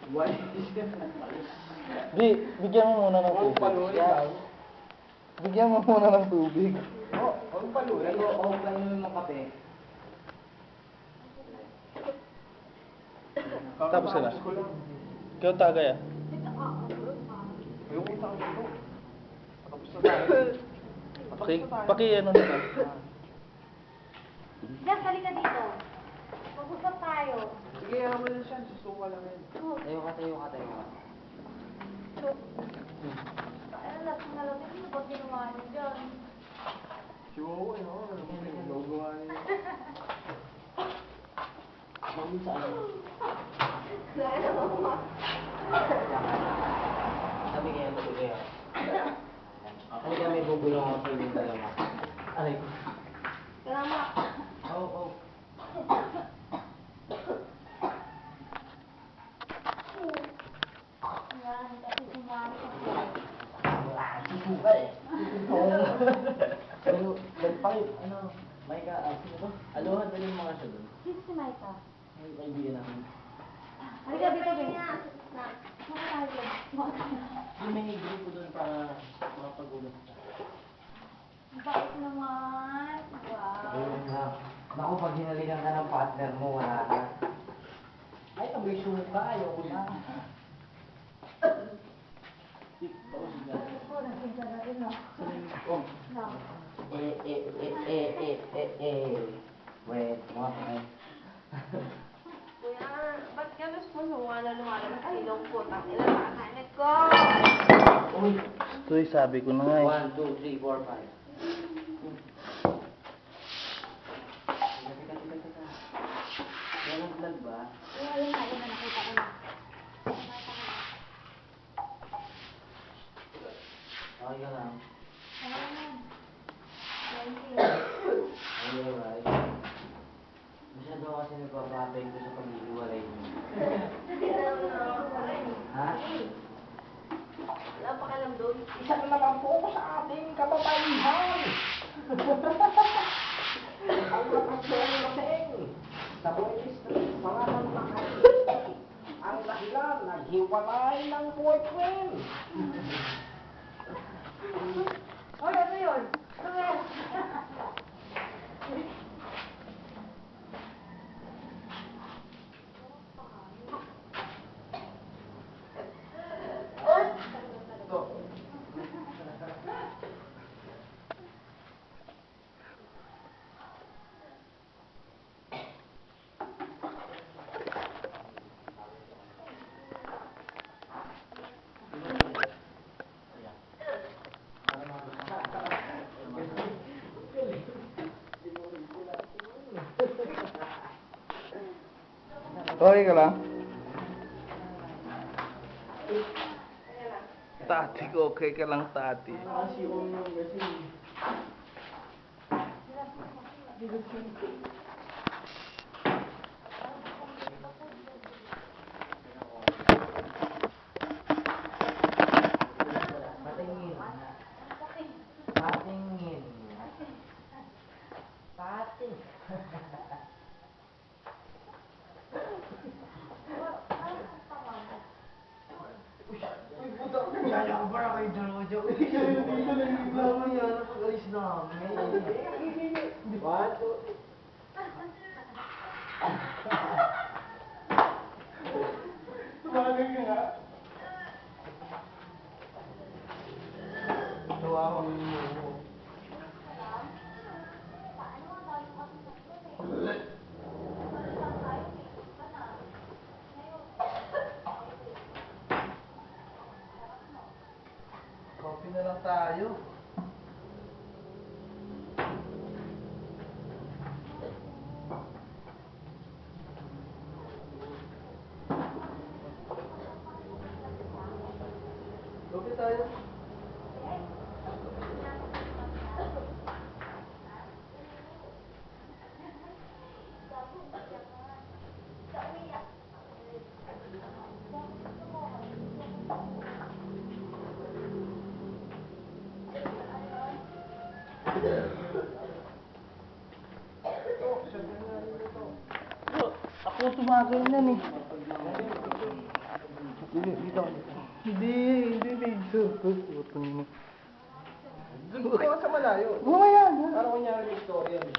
Di, bigyan mo muna ng tubig. Bigyan mo muna ng tubig. Huwag palurin. Oo, kainin mo kape. Tapos ka na. Ikaw tagay ah. Ayoko sa akin ito. Tapos na tayo. Paki ano na lang. Jack, halika dito. Mag-usap tayo. Sige, yaman na siya. Susuka lang yan. Tayo ka. Ano na lang, ano ba ginawa niyo dyan? Chihuahua, no? Nagawa niya. Sabi kayo. Halika, may bubulong ako sa inyong dalawa. Aray. Salamat. Oo. Yan, kasi sumali ako. Wala, susuka eh. Pero, ano, Maika, sino ba? Alohan ba yung mga siya doon? Sino si Maika? Yung kaibigan namin. Halika dito, Yung may grupo doon para makapag-ulat ka. Bakit naman? Wow. Ayun na. Naku, pag hinalikan ka ng partner mo, wala na. Ay, abay suka, ayoko na. Ako, nagsigla na rin, no? No. Wait, mga pa. Kuya, ba't ka lumala ng ilong ko? Tangina, nakahanit ko! Uy! Uy, sabi ko na nga eh. 1, 2, 3, 4, 5. Teka. Yan ang vlog ba? Yun na, nakita ko na. Okay ka lang. Alright. Masyado kasi nagpapapay ko sa pag-iiwalay mo. Ha? Wala pa ka lang doon. Isa na naman po sa ating kababaihan. Ang nakaseng-laseng sa buwis mga nang ang dahilan naghiwalay ng boyfriend. Oy, ano yun? Ano yun? Okay ka lang? Tati ko, okay ka lang, tati. Kasi yung kasi. Patingin. Uy, puta. Yaya ko para kayo dalawa dyan. Hindi ko naliligawan yan. Pag-alis namin. What? Tumagay ka nga. Tawa ko mo. Coffee na lang tayo. Coffee tayo. Ako tumagay na eh. Dito. Hindi dito. Putang ina. Doon ko sa malayo. Mamaya na. Para kunyari yung story yan.